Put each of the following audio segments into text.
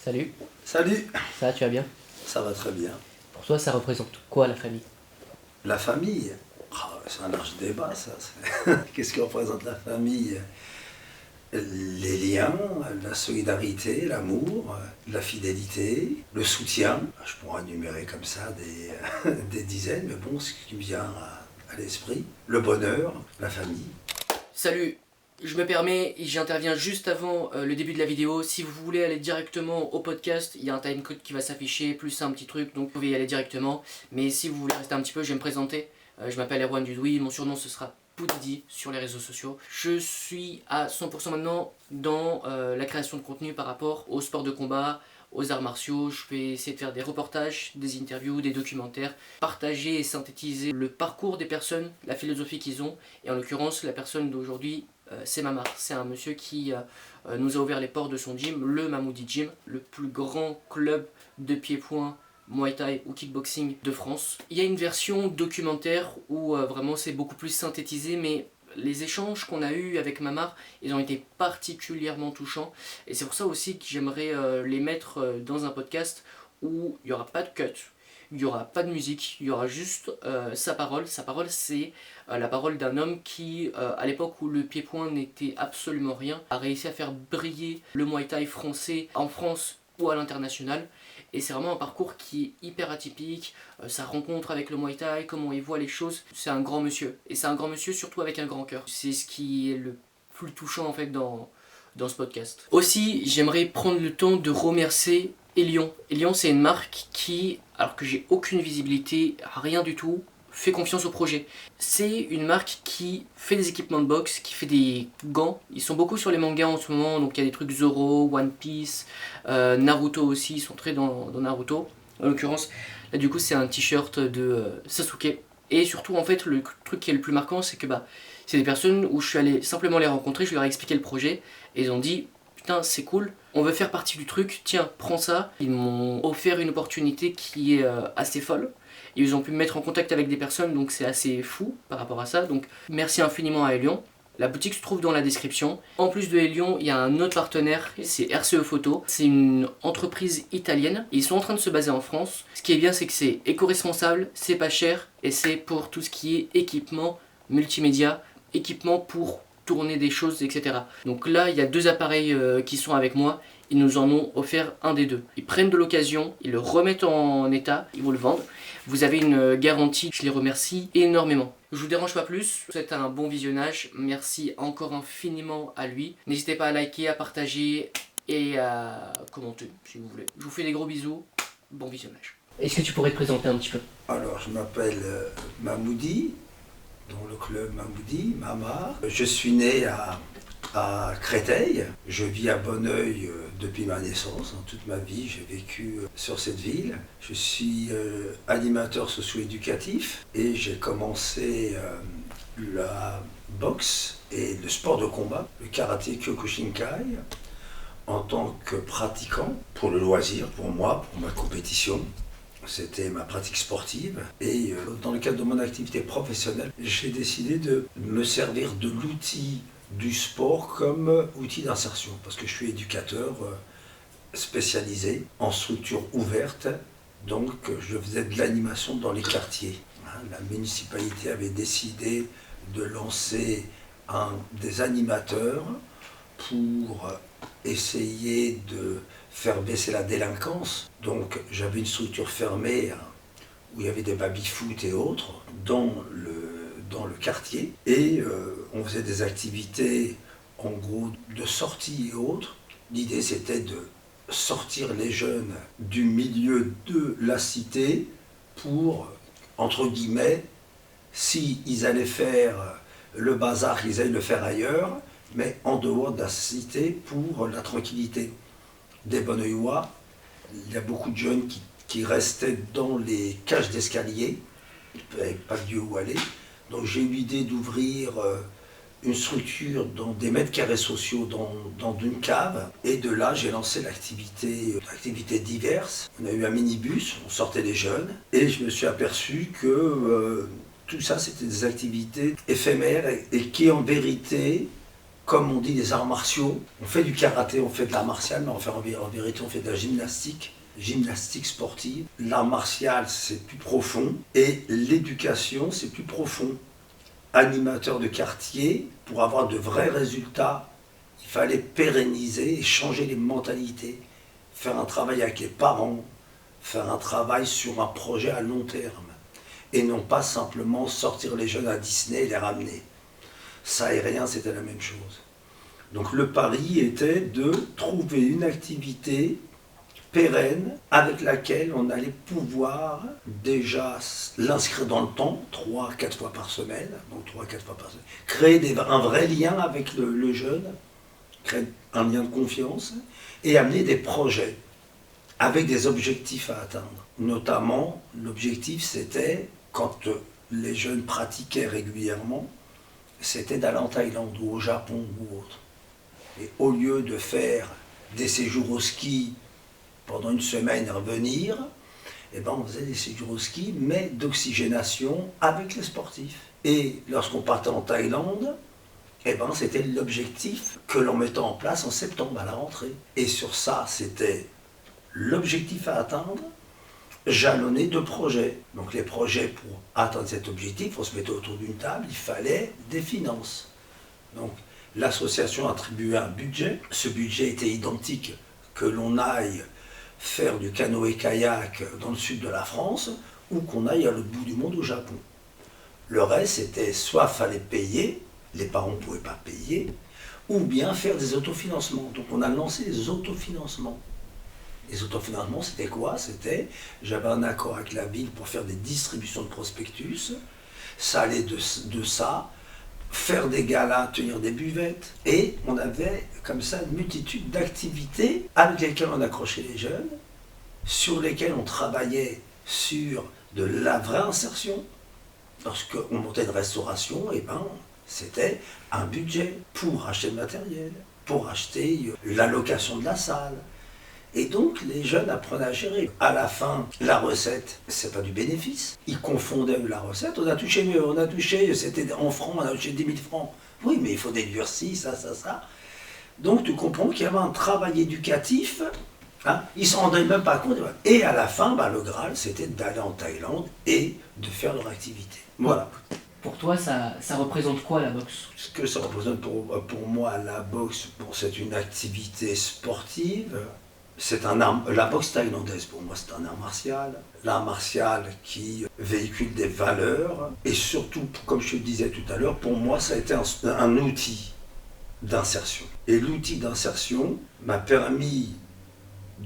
Salut, Salut, ça va, tu vas bien? ça va très bien. Pour toi, ça représente quoi la famille? La famille, c'est un large débat ça. Qu'est-ce que représente la famille? Les liens, la solidarité, l'amour, la fidélité, le soutien. Je pourrais énumérer comme ça des dizaines, mais bon, ce qui me vient à l'esprit. Le bonheur, la famille. Salut, je me permets, j'interviens juste avant le début de la vidéo. Si vous voulez aller directement au podcast, il y a un timecode qui va s'afficher, plus un petit truc, donc vous pouvez y aller directement. Mais si vous voulez rester un petit peu, je vais me présenter. Je m'appelle Erwan Dudouis, mon surnom ce sera Poudidi sur les réseaux sociaux. Je suis à 100% maintenant dans la création de contenu par rapport au sport de combat, aux arts martiaux. Je vais essayer de faire des reportages, des interviews, des documentaires, partager et synthétiser le parcours des personnes, la philosophie qu'ils ont. Et en l'occurrence, la personne d'aujourd'hui, c'est Mamar. C'est un monsieur qui nous a ouvert les portes de son gym, le Mamoudi Gym, le plus grand club de pied-point, Muay Thai ou kickboxing de France. Il y a une version documentaire où vraiment c'est beaucoup plus synthétisé, mais les échanges qu'on a eus avec Mamar, ils ont été particulièrement touchants. Et c'est pour ça aussi que j'aimerais les mettre dans un podcast où il n'y aura pas de cut, il n'y aura pas de musique, il y aura juste sa parole. Sa parole, c'est la parole d'un homme qui, à l'époque où le pied-point n'était absolument rien, a réussi à faire briller le Muay Thai français en France ou à l'international. Et c'est vraiment un parcours qui est hyper atypique, sa rencontre avec le Muay Thai, comment il voit les choses. C'est un grand monsieur, et c'est un grand monsieur surtout avec un grand cœur. C'est ce qui est le plus touchant en fait dans ce podcast. Aussi, j'aimerais prendre le temps de remercier Elion. Elion, c'est une marque qui, alors que j'ai aucune visibilité, rien du tout, fait confiance au projet. C'est une marque qui fait des équipements de boxe, qui fait des gants. Ils sont beaucoup sur les mangas en ce moment, donc il y a des trucs Zoro, One Piece, Naruto aussi, ils sont très dans Naruto. En l'occurrence, là du coup c'est un t-shirt de Sasuke. Et surtout en fait le truc qui est le plus marquant, c'est que c'est des personnes où je suis allé simplement les rencontrer, je leur ai expliqué le projet, et ils ont dit putain c'est cool, on veut faire partie du truc, tiens prends ça. Ils m'ont offert une opportunité qui est assez folle. Ils ont pu me mettre en contact avec des personnes, donc c'est assez fou par rapport à ça. Donc merci infiniment à Elion. La boutique se trouve dans la description. En plus de Elion, il y a un autre partenaire, c'est RCE Photo. C'est une entreprise italienne. Ils sont en train de se baser en France. Ce qui est bien, c'est que c'est éco-responsable, c'est pas cher, et c'est pour tout ce qui est équipement multimédia, équipement pour tourner des choses, etc. Donc là, il y a deux appareils qui sont avec moi. Ils nous en ont offert un des deux. Ils prennent de l'occasion, ils le remettent en état, ils vous le vendent. Vous avez une garantie, je les remercie énormément. Je vous dérange pas plus, c'est un bon visionnage. Merci encore infiniment à lui. N'hésitez pas à liker, à partager et à commenter si vous voulez. Je vous fais des gros bisous, bon visionnage. Est-ce que tu pourrais te présenter un petit peu? Alors, je m'appelle Mamoudi, dans le club Mamoudi, Mamar. Je suis né à Créteil. Je vis à Bonneuil depuis ma naissance. Dans toute ma vie, j'ai vécu sur cette ville. Je suis animateur socio-éducatif et j'ai commencé la boxe et le sport de combat, le karaté Kyokushinkai, en tant que pratiquant pour le loisir, pour moi, pour ma compétition. C'était ma pratique sportive et dans le cadre de mon activité professionnelle, j'ai décidé de me servir de l'outil du sport comme outil d'insertion parce que je suis éducateur spécialisé en structure ouverte, donc je faisais de l'animation dans les quartiers. La municipalité avait décidé de lancer des animateurs pour essayer de faire baisser la délinquance. Donc j'avais une structure fermée où il y avait des baby-foot et autres dans le quartier. Et on faisait des activités en gros de sortie et autres. L'idée c'était de sortir les jeunes du milieu de la cité pour, entre guillemets, s'ils allaient faire le bazar, ils allaient le faire ailleurs, mais en dehors de la cité pour la tranquillité. Des Bonneuillois, il y a beaucoup de jeunes qui restaient dans les cages d'escalier, ils n'avaient pas de lieu où aller. Donc j'ai eu l'idée d'ouvrir une structure dans des mètres carrés sociaux dans une cave. Et de là, j'ai lancé l'activité diverses. On a eu un minibus, on sortait les jeunes. Et je me suis aperçu que tout ça, c'était des activités éphémères et qui, en vérité, comme on dit, les arts martiaux. On fait du karaté, on fait de l'art martial, mais en vérité, on fait de la gymnastique sportive. L'art martial, c'est plus profond, et l'éducation, c'est plus profond. Animateur de quartier, pour avoir de vrais résultats, il fallait pérenniser et changer les mentalités, faire un travail avec les parents, faire un travail sur un projet à long terme, et non pas simplement sortir les jeunes à Disney et les ramener. Ça et rien, c'était la même chose. Donc le pari était de trouver une activité pérenne avec laquelle on allait pouvoir déjà l'inscrire dans le temps, 3-4 fois par semaine, donc 3-4 fois par semaine, créer un vrai lien avec le jeune, créer un lien de confiance et amener des projets avec des objectifs à atteindre. Notamment, l'objectif c'était, quand les jeunes pratiquaient régulièrement, c'était d'aller en Thaïlande ou au Japon ou autre. Et au lieu de faire des séjours au ski pendant une semaine et revenir, eh ben on faisait des séjours au ski, mais d'oxygénation avec les sportifs. Et lorsqu'on partait en Thaïlande, eh ben c'était l'objectif que l'on mettait en place en septembre à la rentrée. Et sur ça, c'était l'objectif à atteindre, jalonné de projets. Donc les projets, pour atteindre cet objectif, on se mettait autour d'une table, il fallait des finances. Donc l'association attribuait un budget. Ce budget était identique que l'on aille faire du canoë-kayak dans le sud de la France ou qu'on aille à l'autre bout du monde au Japon. Le reste, c'était soit fallait payer, les parents ne pouvaient pas payer, ou bien faire des autofinancements. Donc on a lancé les autofinancements. Les autofinancements, c'était quoi? C'était, j'avais un accord avec la ville pour faire des distributions de prospectus. Ça allait de ça, faire des galas, tenir des buvettes. Et on avait comme ça une multitude d'activités avec lesquelles on accrochait les jeunes, sur lesquelles on travaillait sur de la vraie insertion. Lorsqu'on montait une restauration, eh ben, c'était un budget pour acheter le matériel, pour acheter la location de la salle. Et donc les jeunes apprenaient à gérer. À la fin, la recette, c'est pas du bénéfice. Ils confondaient la recette. On a touché, c'était en francs, on a touché 10 000 francs. Oui, mais il faut déduire ci, ça. Donc tu comprends qu'il y avait un travail éducatif. Hein, ils ne s'en rendaient même pas compte. Et à la fin, le Graal, c'était d'aller en Thaïlande et de faire leur activité. Voilà. Pour toi, ça représente quoi la boxe? Ce que ça représente pour moi, la boxe, c'est une activité sportive. C'est la boxe thaïlandaise, pour moi, c'est un art martial. L'art martial qui véhicule des valeurs. Et surtout, comme je te disais tout à l'heure, pour moi, ça a été un outil d'insertion. Et l'outil d'insertion m'a permis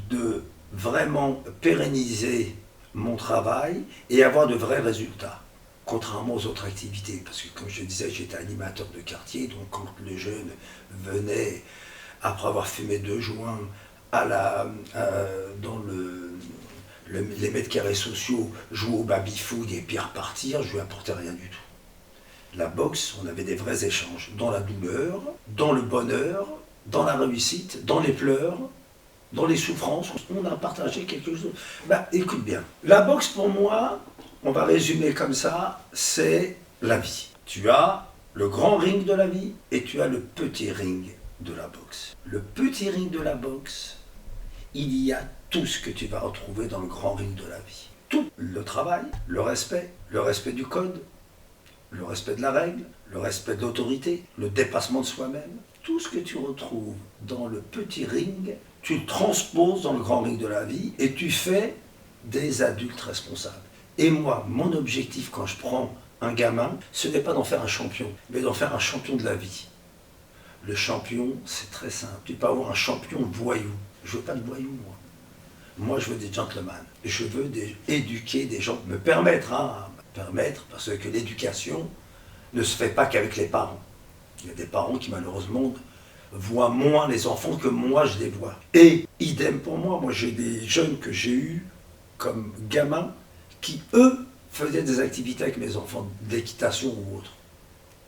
de vraiment pérenniser mon travail et avoir de vrais résultats. Contrairement aux autres activités. Parce que, comme je te disais, j'étais animateur de quartier. Donc, quand le jeune venait, après avoir fumé 2 joints, dans les mètres carrés sociaux, jouer au baby-foot et puis repartir, je ne lui apportais rien du tout. La boxe, on avait des vrais échanges, dans la douleur, dans le bonheur, dans la réussite, dans les pleurs, dans les souffrances, on a partagé quelque chose. Écoute bien, la boxe pour moi, on va résumer comme ça, c'est la vie. Tu as le grand ring de la vie et tu as le petit ring de la boxe. Le petit ring de la boxe, il y a tout ce que tu vas retrouver dans le grand ring de la vie. Tout le travail, le respect du code, le respect de la règle, le respect de l'autorité, le dépassement de soi-même. Tout ce que tu retrouves dans le petit ring, tu le transposes dans le grand ring de la vie et tu fais des adultes responsables. Et moi, mon objectif quand je prends un gamin, ce n'est pas d'en faire un champion, mais d'en faire un champion de la vie. Le champion, c'est très simple. Tu peux avoir un champion voyou. Je veux pas de voyous, moi. Moi, je veux des gentlemen. Je veux éduquer des gens, me permettre, parce que l'éducation ne se fait pas qu'avec les parents. Il y a des parents qui, malheureusement, voient moins les enfants que moi, je les vois. Et idem pour moi. Moi, j'ai des jeunes que j'ai eus comme gamins qui, eux, faisaient des activités avec mes enfants, d'équitation ou autre.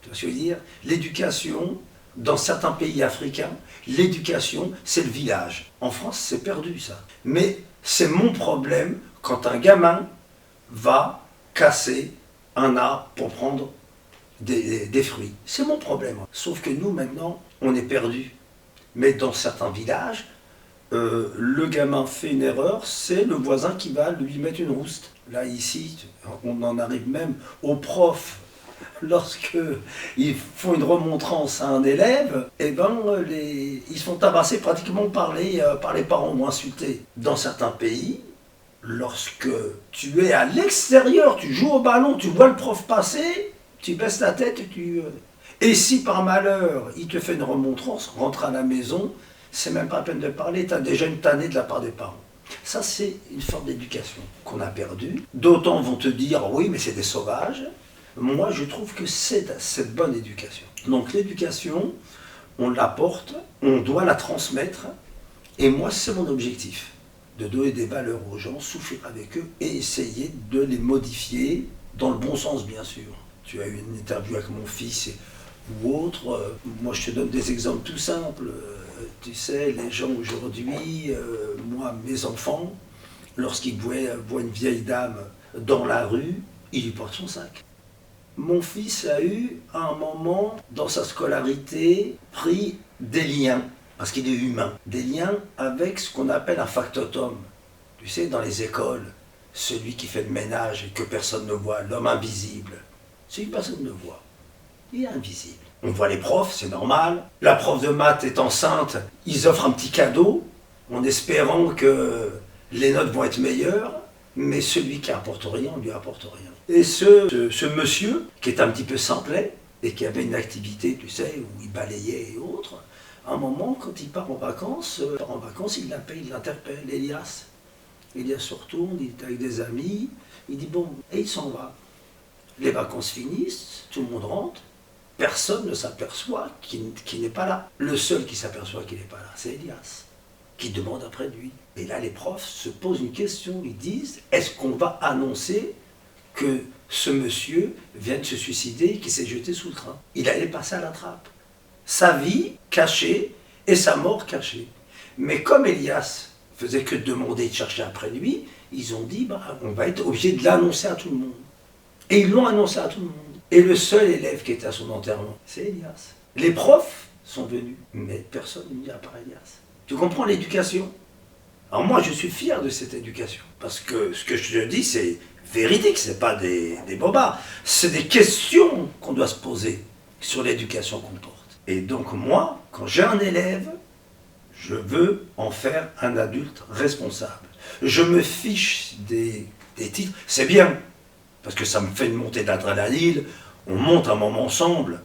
Tu vois ce que je veux dire? L'éducation, dans certains pays africains, l'éducation, c'est le village. En France, c'est perdu, ça. Mais c'est mon problème quand un gamin va casser un arbre pour prendre des fruits. C'est mon problème. Sauf que nous, maintenant, on est perdu. Mais dans certains villages, le gamin fait une erreur, c'est le voisin qui va lui mettre une rouste. Là, ici, on en arrive même aux profs. Lorsqu'ils font une remontrance à un élève, eh ben, ils se font tabasser pratiquement par les parents ou insultés. Dans certains pays, lorsque tu es à l'extérieur, tu joues au ballon, tu vois le prof passer, tu baisses la tête et tu... Et si par malheur, il te fait une remontrance, rentre à la maison, c'est même pas la peine de parler, tu as déjà une tannée de la part des parents. Ça, c'est une forme d'éducation qu'on a perdue. D'autant vont te dire, oui, mais c'est des sauvages. Moi, je trouve que c'est cette bonne éducation. Donc l'éducation, on l'apporte, on doit la transmettre, et moi, c'est mon objectif, de donner des valeurs aux gens, souffrir avec eux, et essayer de les modifier, dans le bon sens, bien sûr. Tu as eu une interview avec mon fils ou autre, moi je te donne des exemples tout simples. Tu sais, les gens aujourd'hui, moi, mes enfants, lorsqu'ils voient une vieille dame dans la rue, ils lui portent son sac. Mon fils a eu, à un moment, dans sa scolarité, pris des liens, parce qu'il est humain, des liens avec ce qu'on appelle un factotum. Tu sais, dans les écoles, celui qui fait le ménage et que personne ne voit, l'homme invisible, celui que personne ne voit, il est invisible. On voit les profs, c'est normal. La prof de maths est enceinte, ils offrent un petit cadeau, en espérant que les notes vont être meilleures, mais celui qui apporte rien, on lui apporte rien. Et ce monsieur, qui est un petit peu simplet, et qui avait une activité, tu sais, où il balayait et autres, à un moment, quand il part en vacances, il l'appelle, il l'interpelle, Elias. Elias se retourne, il est avec des amis, il dit bon, et il s'en va. Les vacances finissent, tout le monde rentre, personne ne s'aperçoit qu'il n'est pas là. Le seul qui s'aperçoit qu'il n'est pas là, c'est Elias, qui demande après lui. Et là, les profs se posent une question, ils disent, est-ce qu'on va annoncer que ce monsieur vient de se suicider et qu'il s'est jeté sous le train? Il allait passer à la trappe. Sa vie cachée et sa mort cachée. Mais comme Elias faisait que demander, de chercher après lui, ils ont dit, on va être obligé de l'annoncer à tout le monde. Et ils l'ont annoncé à tout le monde. Et le seul élève qui était à son enterrement, c'est Elias. Les profs sont venus, mais personne ne dit à part Elias. Tu comprends l'éducation? Alors moi, je suis fier de cette éducation. Parce que ce que je te dis, c'est véridique, ce n'est pas des bobards. C'est des questions qu'on doit se poser sur l'éducation qu'on porte. Et donc moi, quand j'ai un élève, je veux en faire un adulte responsable. Je me fiche des titres, c'est bien, parce que ça me fait une montée d'adrénaline, on monte un moment ensemble,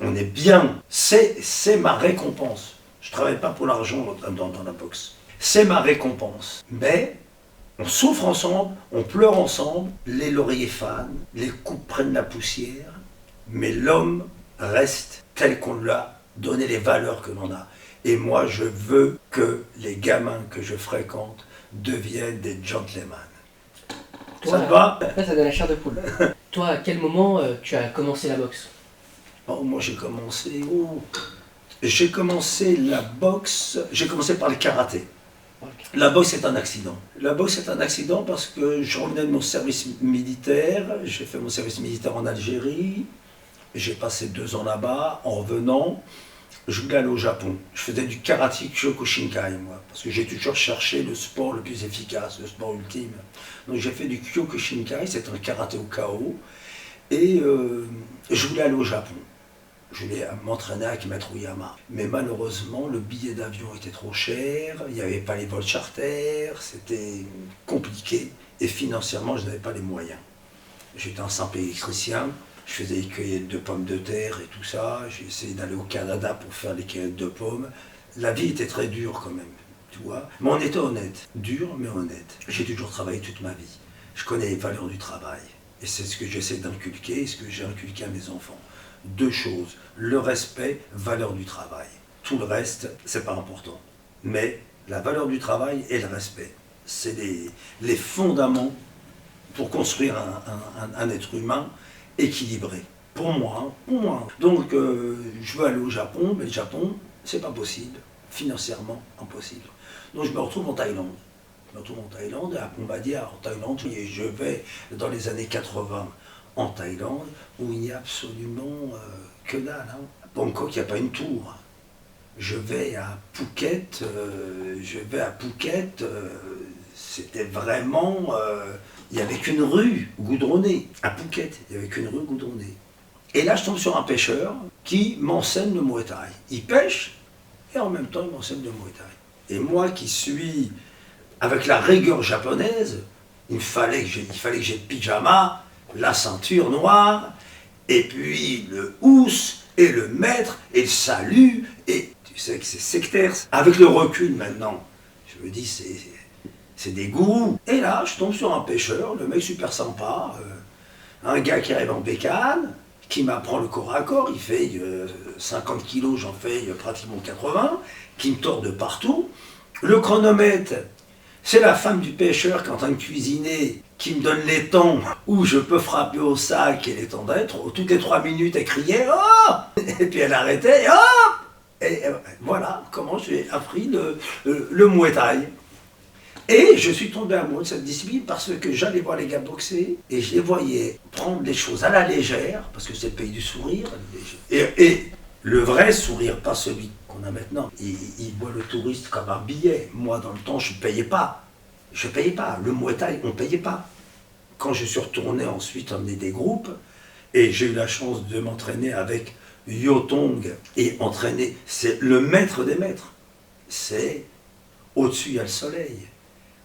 on est bien, c'est ma récompense. Je ne travaille pas pour l'argent dans la boxe. C'est ma récompense. Mais on souffre ensemble, on pleure ensemble, les lauriers fanent, les coups prennent la poussière, mais l'homme reste tel qu'on lui a donné les valeurs que l'on a. Et moi, je veux que les gamins que je fréquente deviennent des gentlemen. Toi, ça te va? Ça donne la chair de poule. Toi, à quel moment tu as commencé la boxe? Moi, j'ai commencé la boxe, j'ai commencé par le karaté. La boxe est un accident. La boxe est un accident parce que je revenais de mon service militaire, j'ai fait mon service militaire en Algérie, j'ai passé 2 ans là-bas. En revenant, je voulais aller au Japon. Je faisais du karaté Kyokushinkai, moi, parce que j'ai toujours cherché le sport le plus efficace, le sport ultime. Donc j'ai fait du Kyokushinkai, c'est un karaté au KO, et je voulais aller au Japon. Je voulais m'entraîner avec Maître Oyama. Mais malheureusement, le billet d'avion était trop cher, il n'y avait pas les vols charter, c'était compliqué, et financièrement, je n'avais pas les moyens. J'étais un simple électricien, je faisais les cueillettes de pommes de terre et tout ça, j'ai essayé d'aller au Canada pour faire les cueillettes de pommes. La vie était très dure quand même, tu vois. Mais on était honnête, dur mais honnête. J'ai toujours travaillé toute ma vie. Je connais les valeurs du travail. Et c'est ce que j'essaie d'inculquer et ce que j'ai inculqué à mes enfants. 2 choses, le respect, valeur du travail. Tout le reste, c'est pas important. Mais la valeur du travail et le respect, c'est les fondaments pour construire un être humain équilibré. Pour moi. Donc, je veux aller au Japon, mais le Japon, c'est pas possible. Financièrement, impossible. Donc, je me retrouve en Thaïlande. Et on m'a dit, en Thaïlande, et je vais dans les années 80 en Thaïlande, où il n'y a absolument que dalle. Bangkok, il n'y a pas une tour. Je vais à Phuket, c'était vraiment... il n'y avait qu'une rue goudronnée. À Phuket, il n'y avait qu'une rue goudronnée. Et là, je tombe sur un pêcheur qui m'enseigne le Muay Thai. Il pêche et en même temps, il m'enseigne le Muay Thai. Et moi qui suis avec la rigueur japonaise, il fallait que j'ai le pyjama, la ceinture noire, et puis le housse, et le maître, et le salut, et tu sais que c'est sectaire. Avec le recul maintenant, je me dis, c'est des gourous. Et là, je tombe sur un pêcheur, le mec super sympa, un gars qui arrive en bécane, qui m'apprend le corps à corps, il fait 50 kilos, j'en fais pratiquement 80, qui me tord de partout. Le chronomètre, c'est la femme du pêcheur qui est en train de cuisiner, qui me donne les temps où je peux frapper au sac et les temps d'être. Toutes les 3 minutes, elle criait « Oh !» Et puis elle arrêtait « Oh !» Et voilà comment j'ai appris le Muay Thai. Et je suis tombé amoureux de cette discipline parce que j'allais voir les gars boxer et je les voyais prendre les choses à la légère, parce que c'est le pays du sourire. Et le vrai sourire, pas celui qu'on a maintenant. Il voit le touriste comme un billet. Moi, dans le temps, je ne payais pas. Je ne payais pas. Le Muay Thai, on ne payait pas. Quand je suis retourné ensuite emmener des groupes, et j'ai eu la chance de m'entraîner avec Yotong et entraîner, c'est le maître des maîtres. C'est au-dessus, il y a le soleil.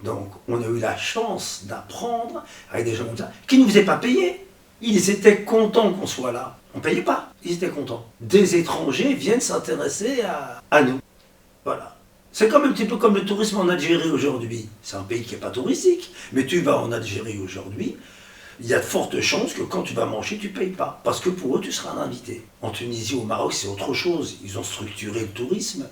Donc, on a eu la chance d'apprendre avec des gens comme ça, qui ne nous faisaient pas payer. Ils étaient contents qu'on soit là. On ne payait pas, ils étaient contents. Des étrangers viennent s'intéresser à nous. Voilà. C'est comme un petit peu comme le tourisme en Algérie aujourd'hui. C'est un pays qui n'est pas touristique, mais tu vas en Algérie aujourd'hui, il y a de fortes chances que quand tu vas manger, tu ne payes pas. Parce que pour eux, tu seras un invité. En Tunisie, au Maroc, c'est autre chose. Ils ont structuré le tourisme.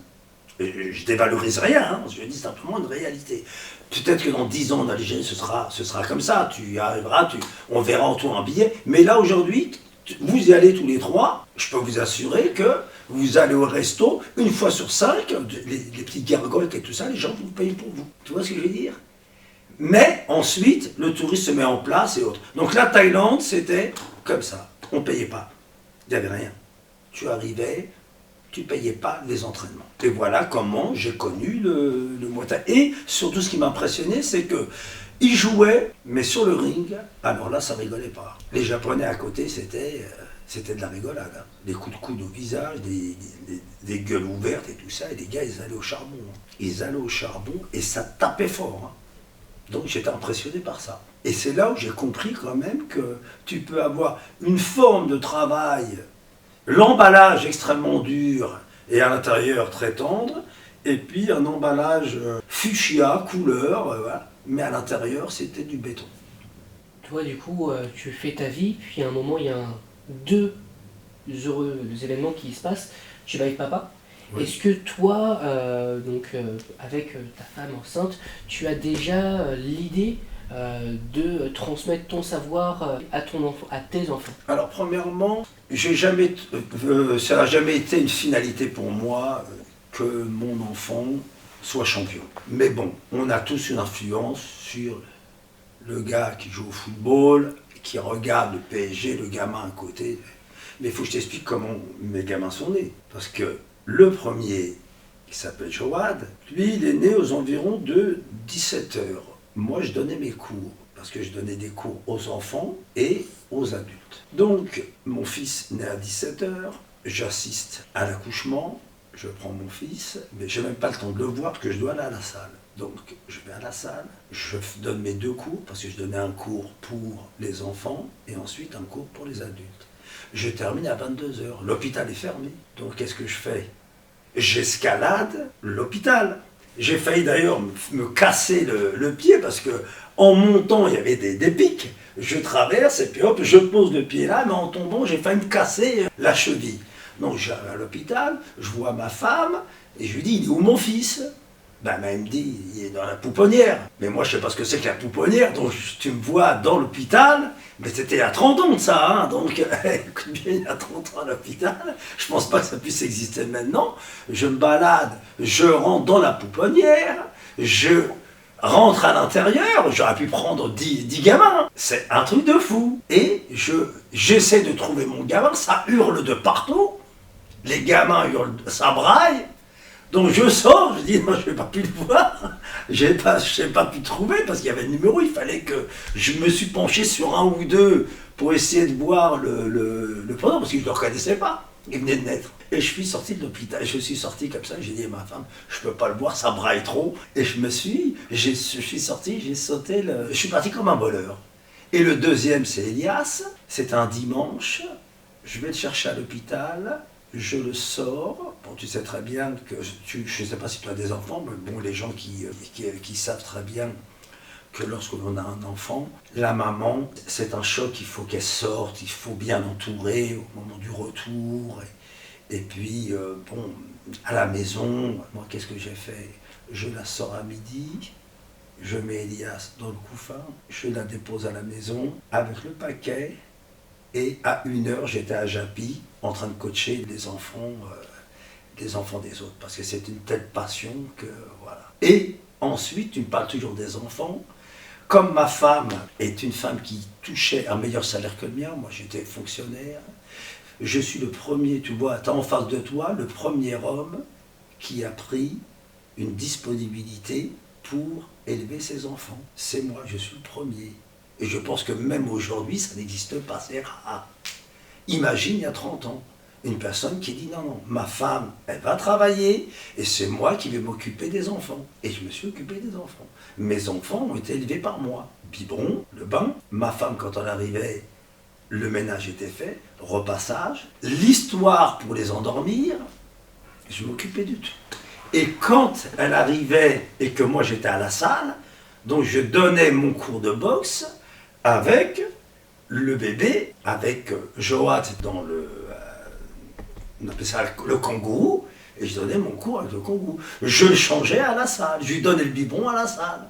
Je dévalorise rien, hein, je dis simplement une réalité. Peut-être que dans 10 ans en Algérie, ce sera comme ça, tu y arriveras, on verra en toi un billet. Mais là, aujourd'hui, vous y allez tous les 3, je peux vous assurer que vous allez au resto, une fois sur 5, les petites gargoles et tout ça, les gens vous payent pour vous. Tu vois ce que je veux dire? Mais ensuite, le tourisme se met en place et autres. Donc la Thaïlande, c'était comme ça, on ne payait pas, il n'y avait rien. Tu arrivais, tu ne payais pas les entraînements. Et voilà comment j'ai connu le Muay Thai. Et surtout, ce qui m'impressionnait, c'est qu'ils jouaient, mais sur le ring, alors là, ça rigolait pas. Les Japonais à côté, c'était de la rigolade. Hein. Des coups de coude au visage, des gueules ouvertes et tout ça. Et les gars, ils allaient au charbon. Hein. Ils allaient au charbon et ça tapait fort. Hein. Donc j'étais impressionné par ça. Et c'est là où j'ai compris quand même que tu peux avoir une forme de travail, l'emballage extrêmement dur et à l'intérieur très tendre, et puis un emballage fuchsia, couleur, voilà. Mais à l'intérieur c'était du béton. Toi du coup tu fais ta vie, puis à un moment il y a deux heureux événements qui se passent, tu vas avec papa. Oui. Est-ce que toi, avec ta femme enceinte, tu as déjà l'idée de transmettre ton savoir à tes enfants? Alors premièrement, ça n'a jamais été une finalité pour moi que mon enfant soit champion. Mais bon, on a tous une influence sur le gars qui joue au football, qui regarde le PSG, le gamin à côté. Mais il faut que je t'explique comment mes gamins sont nés. Parce que le premier, qui s'appelle Jawad, lui, il est né aux environs de 17 heures. Moi, je donnais mes cours, parce que je donnais des cours aux enfants et aux adultes. Donc, mon fils naît à 17 heures, j'assiste à l'accouchement, je prends mon fils, mais je n'ai même pas le temps de le voir, parce que je dois aller à la salle. Donc, je vais à la salle, je donne mes 2 cours, parce que je donnais un cours pour les enfants, et ensuite un cours pour les adultes. Je termine à 22 heures. L'hôpital est fermé. Donc qu'est-ce que je fais? J'escalade l'hôpital. J'ai failli d'ailleurs me casser le pied parce que en montant, il y avait des pics. Je traverse et puis hop, je pose le pied là, mais en tombant, j'ai failli me casser la cheville. Donc j'arrive à l'hôpital, je vois ma femme et je lui dis, il est où mon fils? Ben, elle me dit, il est dans la pouponnière. Mais moi, je ne sais pas ce que c'est que la pouponnière, donc tu me vois dans l'hôpital, mais c'était il y a 30 ans de ça, hein, donc écoute bien, il y a 30 ans à l'hôpital, je ne pense pas que ça puisse exister maintenant. Je me balade, je rentre dans la pouponnière, je rentre à l'intérieur, j'aurais pu prendre 10 gamins, c'est un truc de fou. Et j'essaie de trouver mon gamin, ça hurle de partout, les gamins hurlent, ça braille. Donc je sors, je dis non, je n'ai pas pu le voir, je n'ai pas pu trouver parce qu'il y avait le numéro, il fallait que je me suis penché sur un ou deux pour essayer de voir le prénom parce que je ne le reconnaissais pas, il venait de naître. Et je suis sorti de l'hôpital, je suis sorti comme ça, j'ai dit à ma femme, je ne peux pas le voir, ça braille trop. Et je suis sorti, j'ai sauté, je suis parti comme un voleur. Et le deuxième c'est Elias, c'est un dimanche, je vais le chercher à l'hôpital. Je le sors. Bon, tu sais très bien que, je ne sais pas si tu as des enfants, mais bon, les gens qui savent très bien que lorsque l'on a un enfant, la maman, c'est un choc, il faut qu'elle sorte, il faut bien l'entourer au moment du retour. Et puis, bon, à la maison, moi, qu'est-ce que j'ai fait? Je la sors à midi, je mets Elias dans le couffin, je la dépose à la maison avec le paquet. Et à 1h, j'étais à Japy, en train de coacher les enfants des autres, parce que c'est une telle passion que voilà. Et ensuite, tu me parles toujours des enfants. Comme ma femme est une femme qui touchait un meilleur salaire que le mien, moi j'étais fonctionnaire, je suis le premier, tu vois, t'as en face de toi le premier homme qui a pris une disponibilité pour élever ses enfants. C'est moi, je suis le premier. Et je pense que même aujourd'hui, ça n'existe pas, c'est rare. Imagine, il y a 30 ans, une personne qui dit non, ma femme, elle va travailler et c'est moi qui vais m'occuper des enfants. Et je me suis occupé des enfants. Mes enfants ont été élevés par moi. Biberon, le bain, ma femme, quand on arrivait, le ménage était fait, repassage, l'histoire pour les endormir, je m'occupais du tout. Et quand elle arrivait et que moi j'étais à la salle, donc je donnais mon cours de boxe, avec le bébé, avec Joad dans on appelait ça le kangourou, et je donnais mon cours avec le kangourou. Je le changeais à la salle, je lui donnais le biberon à la salle,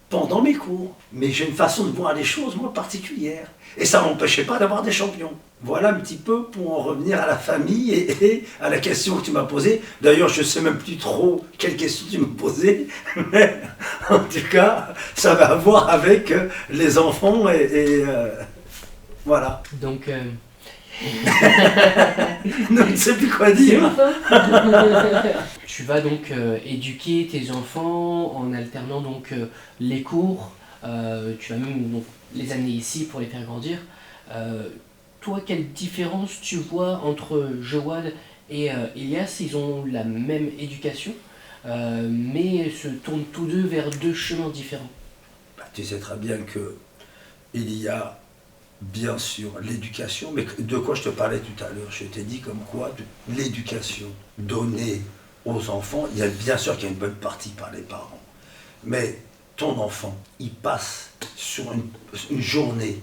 pendant mes cours. Mais j'ai une façon de voir les choses, moi, particulière. Et ça ne m'empêchait pas d'avoir des champions. Voilà un petit peu pour en revenir à la famille et à la question que tu m'as posée. D'ailleurs, je ne sais même plus trop quelle question tu m'as posée, mais en tout cas, ça va voir avec les enfants et voilà. Donc, je ne sais plus quoi dire. Tu vas donc éduquer tes enfants en alternant donc les cours. Tu vas même donc, les amener ici pour les faire grandir. Toi, quelle différence tu vois entre Joad et Elias? Ils ont la même éducation, mais se tournent tous deux vers deux chemins différents. Tu sais très bien qu'il y a bien sûr l'éducation, mais de quoi je te parlais tout à l'heure? Je t'ai dit comme quoi l'éducation donnée aux enfants, il y a bien sûr qu'il y a une bonne partie par les parents, mais ton enfant, il passe sur une journée,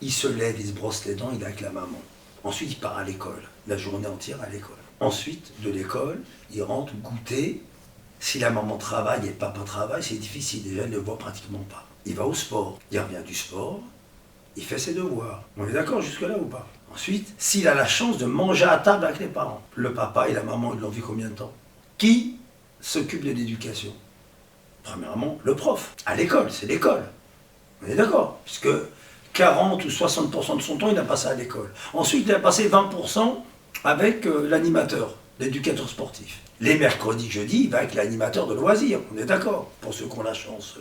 il se lève, il se brosse les dents, il est avec la maman. Ensuite, il part à l'école, la journée entière à l'école. Ensuite, de l'école, il rentre goûter. Si la maman travaille et le papa travaille, c'est difficile, déjà, il ne le voit pratiquement pas. Il va au sport, il revient du sport, il fait ses devoirs. On est d'accord jusque-là ou pas? Ensuite, s'il a la chance de manger à table avec les parents, le papa et la maman, ils l'ont vu combien de temps? Qui s'occupe de l'éducation? Premièrement, le prof. À l'école, c'est l'école. On est d'accord? Puisque 40 ou 60% de son temps, il a passé à l'école. Ensuite, il a passé 20% avec l'animateur, l'éducateur sportif. Les mercredis, jeudis, il va avec l'animateur de loisirs. On est d'accord? Pour ceux qui ont la chance.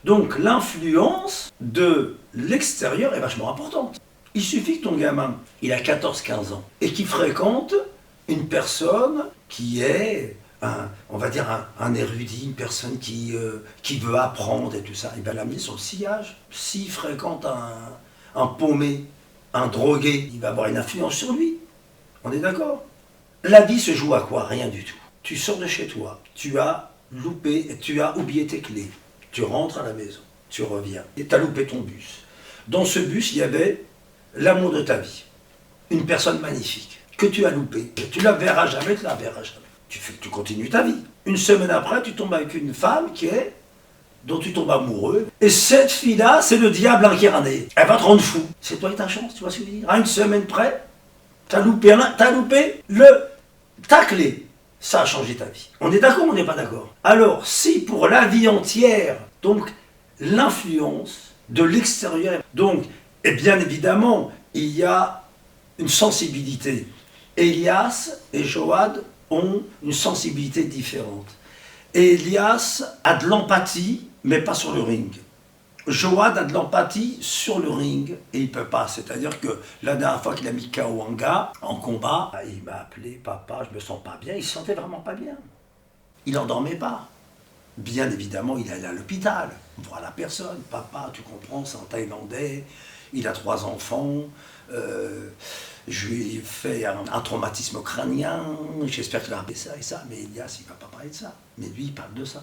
Donc, l'influence de l'extérieur est vachement importante. Il suffit que ton gamin, il a 14-15 ans, et qu'il fréquente une personne qui est, on va dire, un érudit, une personne qui veut apprendre et tout ça, il va l'amener sur le sillage. S'il fréquente un paumé, un drogué, il va avoir une influence sur lui. On est d'accord? La vie se joue à quoi? Rien du tout. Tu sors de chez toi, tu as oublié tes clés, tu rentres à la maison, tu reviens, et tu as loupé ton bus. Dans ce bus, il y avait l'amour de ta vie, une personne magnifique, que tu as loupé, tu la verras jamais, tu continues ta vie. Une semaine après, tu tombes avec une femme dont tu tombes amoureux, et cette fille-là, c'est le diable incarné. Elle va te rendre fou. C'est toi et ta chance, tu vois ce que je veux dire? À une semaine près, t'as loupé ta clé. Ça a changé ta vie. On est d'accord ou on n'est pas d'accord? Alors, si pour la vie entière, donc l'influence de l'extérieur, donc, et bien évidemment, il y a une sensibilité. Elias et Joad ont une sensibilité différente. Et Elias a de l'empathie, mais pas sur le ring. Joad a de l'empathie sur le ring et il ne peut pas. C'est-à-dire que la dernière fois qu'il a mis KO un gars en combat, il m'a appelé, papa, je me sens pas bien. Il se sentait vraiment pas bien. Il n'en dormait pas. Bien évidemment, il allait à l'hôpital, voir la personne. Papa, tu comprends, c'est un Thaïlandais, il a 3 enfants, je lui ai fait un traumatisme crânien, j'espère qu'il a rappelé ça et ça. Mais Elias, il ne va pas parler de ça. Mais lui, il parle de ça.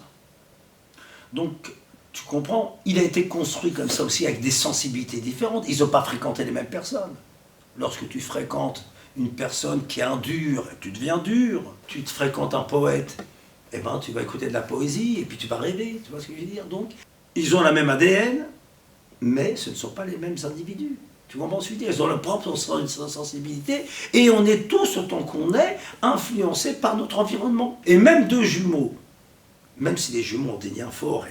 Donc, tu comprends, il a été construit comme ça aussi avec des sensibilités différentes. Ils n'ont pas fréquenté les mêmes personnes. Lorsque tu fréquentes une personne qui est un dur, tu deviens dur. Tu te fréquentes un poète, eh ben, tu vas écouter de la poésie et puis tu vas rêver. Tu vois ce que je veux dire? Donc, ils ont la même ADN, mais ce ne sont pas les mêmes individus. Tu comprends ce que je veux dire? Ils ont leur propre sensibilité et on est tous, autant qu'on est, influencés par notre environnement. Et même 2 jumeaux, même si les jumeaux ont des liens forts,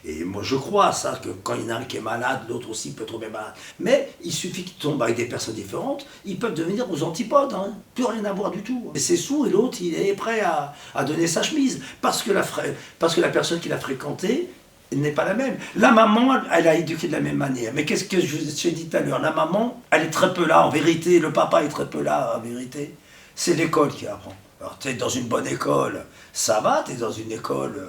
et moi je crois à ça, que quand il y en a un qui est malade, l'autre aussi peut tomber malade. Mais il suffit qu'ils tombent avec des personnes différentes, ils peuvent devenir aux antipodes, hein. Plus rien à voir du tout. Et c'est sourd et l'autre il est prêt à donner sa chemise, parce que la personne qu'il a fréquentée n'est pas la même. La maman, elle a éduqué de la même manière. Mais qu'est-ce que je t'ai dit tout à l'heure? La maman, elle est très peu là, en vérité, le papa est très peu là, en vérité. C'est l'école qui apprend. Alors, tu es dans une bonne école, ça va, tu es dans une école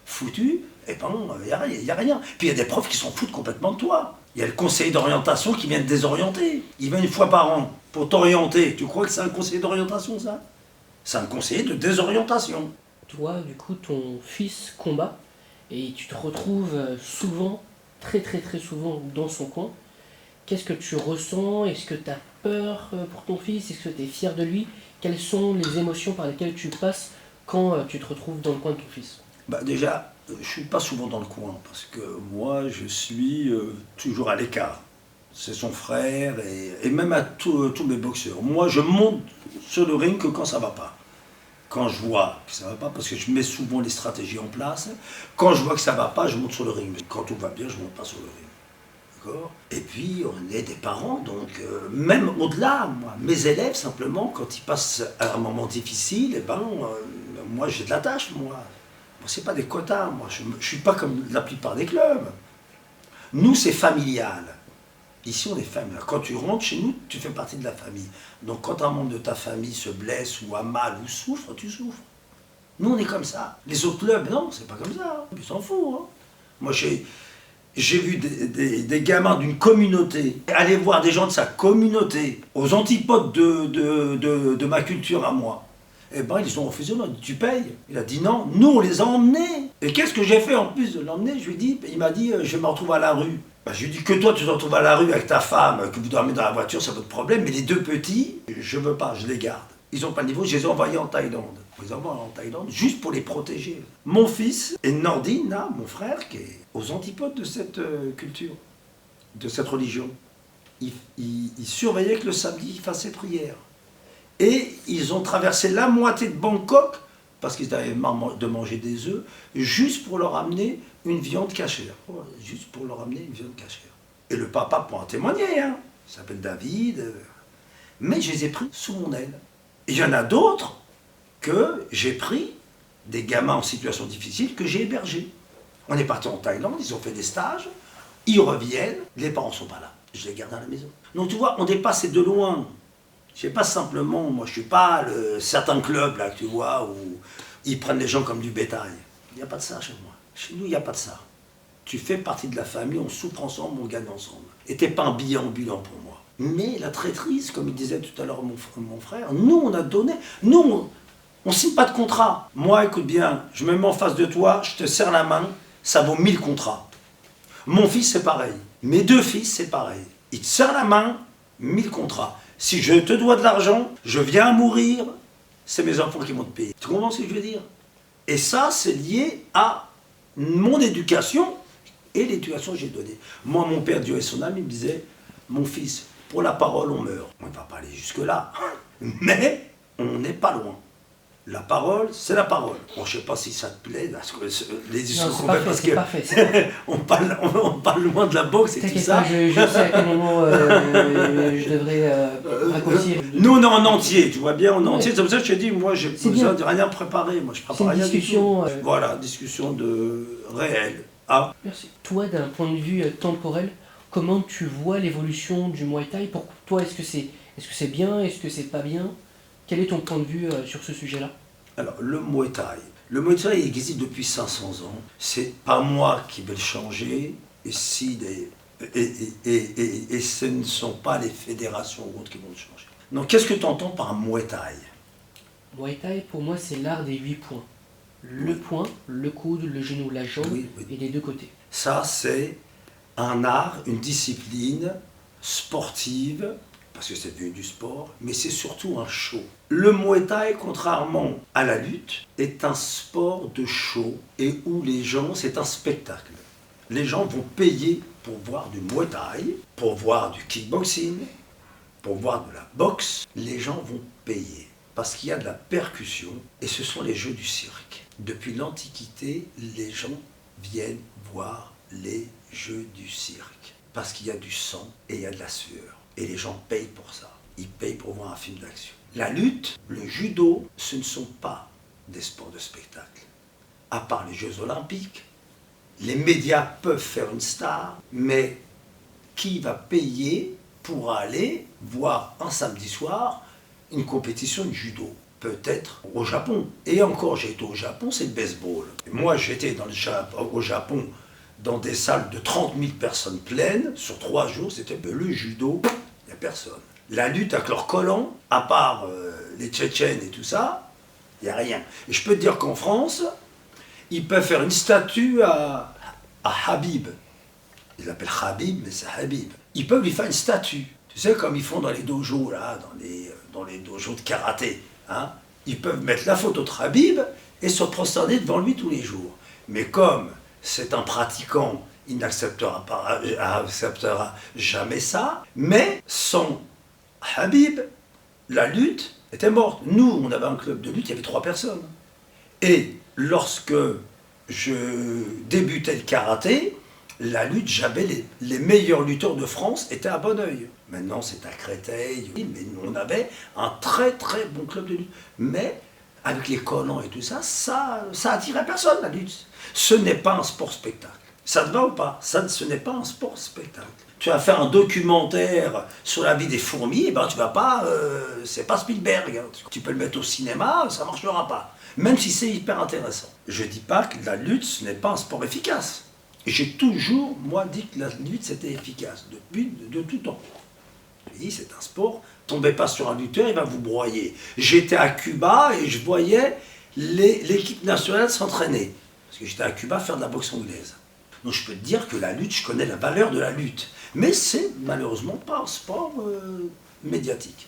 foutue, et ben, il n'y a rien. Puis il y a des profs qui s'en foutent complètement de toi. Il y a le conseiller d'orientation qui vient te désorienter. Il vient 1 fois par an pour t'orienter. Tu crois que c'est un conseiller d'orientation, ça? C'est un conseiller de désorientation. Toi, du coup, ton fils combat, et tu te retrouves souvent, très souvent dans son coin. Qu'est-ce que tu ressens? Est-ce que tu as peur pour ton fils? Est-ce que tu es fier de lui? Quelles sont les émotions par lesquelles tu passes quand tu te retrouves dans le coin de ton fils? Bah déjà, je ne suis pas souvent dans le coin, parce que moi, je suis toujours à l'écart. C'est son frère, et même à tous mes boxeurs. Moi, je monte sur le ring que quand ça ne va pas. Quand je vois que ça ne va pas, parce que je mets souvent les stratégies en place, quand je vois que ça ne va pas, je monte sur le ring. Mais quand tout va bien, je ne monte pas sur le ring. D'accord? Et puis, on est des parents, donc même au-delà, moi, mes élèves, simplement, quand ils passent à un moment difficile, eh ben, moi, j'ai de la tâche, moi. Bon, c'est pas des quotas, moi. Je ne suis pas comme la plupart des clubs. Nous, c'est familial. Ici, on est familial. Quand tu rentres chez nous, tu fais partie de la famille. Donc, quand un membre de ta famille se blesse ou a mal ou souffre, tu souffres. Nous, on est comme ça. Les autres clubs, non, c'est pas comme ça. Ils s'en foutent. Hein. Moi, j'ai vu des gamins d'une communauté aller voir des gens de sa communauté, aux antipodes de ma culture à moi. Eh ben, ils ont refusé, on a dit, tu payes. Il a dit non, nous on les a emmenés. Et qu'est-ce que j'ai fait en plus de l'emmener? Je lui ai dit, il m'a dit, je vais me retrouver à la rue. Ben, je lui ai dit, que toi tu te retrouves à la rue avec ta femme, que vous dormez dans la voiture, c'est votre problème, mais les 2 petits, je veux pas, je les garde. Ils n'ont pas le niveau, je les ai envoyés en Thaïlande. Je les ai envoyés en Thaïlande juste pour les protéger. Mon fils et Nordine, là, mon frère, qui est aux antipodes de cette culture, de cette religion, il surveillait que le samedi, il fasse ses prières. Et ils ont traversé la moitié de Bangkok, parce qu'ils avaient marre de manger des œufs, juste pour leur amener une viande cachère. Juste pour leur amener une viande cachère. Et le papa pourra témoigner, hein. Il s'appelle David. Mais je les ai pris sous mon aile. Il y en a d'autres que j'ai pris, des gamins en situation difficile, que j'ai hébergés. On est parti en Thaïlande, ils ont fait des stages, ils reviennent, les parents ne sont pas là. Je les garde à la maison. Donc tu vois, on dépasse de loin. Je pas simplement, moi je suis pas certains clubs là, tu vois, où ils prennent les gens comme du bétail. Il n'y a pas de ça chez moi. Chez nous, il n'y a pas de ça. Tu fais partie de la famille, on souffre ensemble, on gagne ensemble. Et t'es pas un billet ambulant pour moi. Mais la traîtrise, comme il disait tout à l'heure mon frère, nous on a donné, nous on signe pas de contrat. Moi, écoute bien, je me mets en face de toi, je te serre la main, ça vaut 1000 contrats. Mon fils c'est pareil, mes 2 fils c'est pareil. Ils te serrent la main, 1000 contrats. Si je te dois de l'argent, je viens à mourir, c'est mes enfants qui vont te payer. Tu comprends ce que je veux dire? Et ça, c'est lié à mon éducation et l'éducation que j'ai donnée. Moi, mon père, Dieu et son âme, il me disait, mon fils, pour la parole, on meurt. On ne va pas aller jusque-là, mais on n'est pas loin. La parole, c'est la parole. Bon, je ne sais pas si ça te plaît, parce que les discours Non, qu'on fait, parce c'est parfait. on parle loin de la boxe et tout T'inquiète ça. pas, je sais à quel moment je devrais raccourcir. Nous, on est en entier, tu vois bien, on est en Ouais. entier. C'est pour ça que je te dis, moi, j'ai C'est besoin bien. de rien préparer. Moi, je C'est prépare une rien discussion, du tout. Voilà, discussion de réel. Ah, Merci. Toi, d'un point de vue temporel, comment tu vois l'évolution du Muay Thai? Pour toi, est-ce que c'est bien? Est-ce que c'est pas bien? Quel est ton point de vue sur ce sujet-là? alors, le Muay Thai. Le Muay Thai existe depuis 500 ans. C'est pas moi qui vais le changer. Et, et ce ne sont pas les fédérations ou autres qui vont le changer. Donc, qu'est-ce que tu entends par Muay Thai? Muay Thai, pour moi, c'est l'art des 8 points. Le point, le coude, le genou, la jambe Oui, oui. et les deux côtés. Ça, c'est un art, une discipline sportive, parce que c'est devenu du sport, mais c'est surtout un show. Le Muay Thai, contrairement à la lutte, est un sport de show et où les gens, c'est un spectacle. Les gens vont payer pour voir du Muay Thai, pour voir du kickboxing, pour voir de la boxe. Les gens vont payer parce qu'il y a de la percussion et ce sont les jeux du cirque. Depuis l'Antiquité, les gens viennent voir les jeux du cirque parce qu'il y a du sang et il y a de la sueur. Et les gens payent pour ça. Ils payent pour voir un film d'action. La lutte, le judo, ce ne sont pas des sports de spectacle. À part les Jeux Olympiques, les médias peuvent faire une star, mais qui va payer pour aller voir un samedi soir une compétition de judo? Peut-être au Japon. Et encore, j'ai été au Japon, c'est le baseball. Et moi, j'étais au Japon dans des salles de 30 000 personnes pleines. Sur 3 jours, c'était le judo, il n'y a personne. La lutte avec leurs collants, à part les Tchétchènes et tout ça, il n'y a rien. Et je peux te dire qu'en France, ils peuvent faire une statue à Habib. Ils l'appellent Habib, mais c'est Habib. Ils peuvent lui faire une statue. Tu sais, comme ils font dans les dojos, là, dans les dojos de karaté. Hein, ils peuvent mettre la photo de Habib et se prosterner devant lui tous les jours. Mais comme c'est un pratiquant, il n'acceptera jamais ça. Mais sans Habib, la lutte était morte. Nous, on avait un club de lutte, il y avait 3 personnes. Et lorsque je débutais le karaté, la lutte, j'avais les meilleurs lutteurs de France étaient à Bonneuil. Maintenant, c'est à Créteil. Mais on avait un très très bon club de lutte. Mais avec les collants et tout ça, ça attirait personne, la lutte. Ce n'est pas un sport spectacle. Ça te va ou pas? Ce n'est pas un sport spectacle. Tu vas faire un documentaire sur la vie des fourmis, ben tu vas pas, c'est pas Spielberg. Hein. Tu peux le mettre au cinéma, ça marchera pas. Même si c'est hyper intéressant. Je dis pas que la lutte, ce n'est pas un sport efficace. Et j'ai toujours, moi, dit que la lutte, c'était efficace, depuis de tout temps. J'ai dit, c'est un sport, tombez pas sur un lutteur, il va vous broyer. J'étais à Cuba et je voyais l'équipe nationale s'entraîner. Parce que j'étais à Cuba faire de la boxe anglaise. Donc je peux te dire que la lutte, je connais la valeur de la lutte. Mais c'est malheureusement pas un sport médiatique.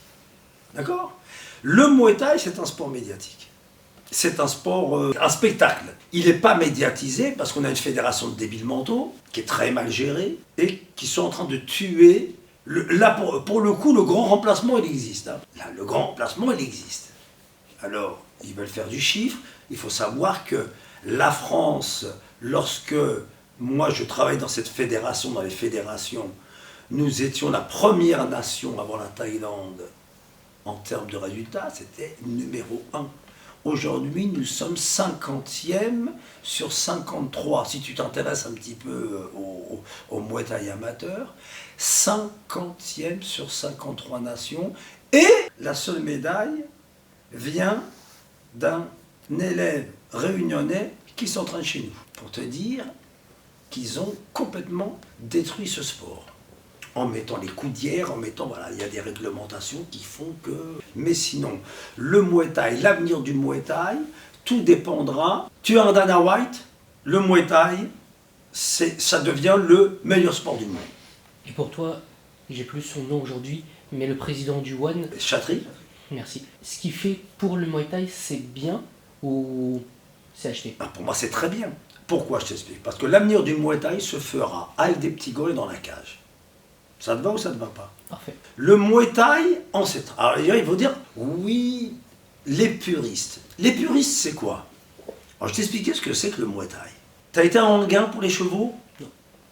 D'accord? Le Muay Thai, c'est un sport médiatique. C'est un sport, un spectacle. Il n'est pas médiatisé parce qu'on a une fédération de débiles mentaux qui est très mal gérée et qui sont en train de tuer. Là, pour le coup, le grand remplacement, il existe. Hein. Là, le grand remplacement, il existe. Alors, ils veulent faire du chiffre. Il faut savoir que la France, lorsque moi je travaille dans cette fédération, dans les fédérations, nous étions la première nation avant la Thaïlande en termes de résultats, c'était numéro 1. Aujourd'hui, nous sommes 50e sur 53. Si tu t'intéresses un petit peu au Muay Thai amateur, 50e sur 53 nations. Et la seule médaille vient d'un élève réunionnais qui s'entraîne chez nous. Pour te dire qu'ils ont complètement détruit ce sport. En mettant les coudières, en mettant, voilà, il y a des réglementations qui font que... Mais sinon, le Muay Thai, l'avenir du Muay Thai, tout dépendra. Tu as un Dana White, le Muay Thai, ça devient le meilleur sport du monde. Et pour toi, j'ai plus son nom aujourd'hui, mais le président du One... Chatry. Merci. Ce qui fait pour le Muay Thai, c'est bien ou c'est acheté? Pour moi, c'est très bien. Pourquoi, je t'explique? Parce que l'avenir du Muay Thai se fera avec des petits gorilles dans la cage. Ça te va ou ça ne te va pas? Parfait. Le Muay Thai, ancêtre. Alors, il faut dire, oui, les puristes, Les puristes, c'est quoi? Alors, je t'expliquais ce que c'est que le Muay Thai. T'as été à Anguin pour les chevaux? Non.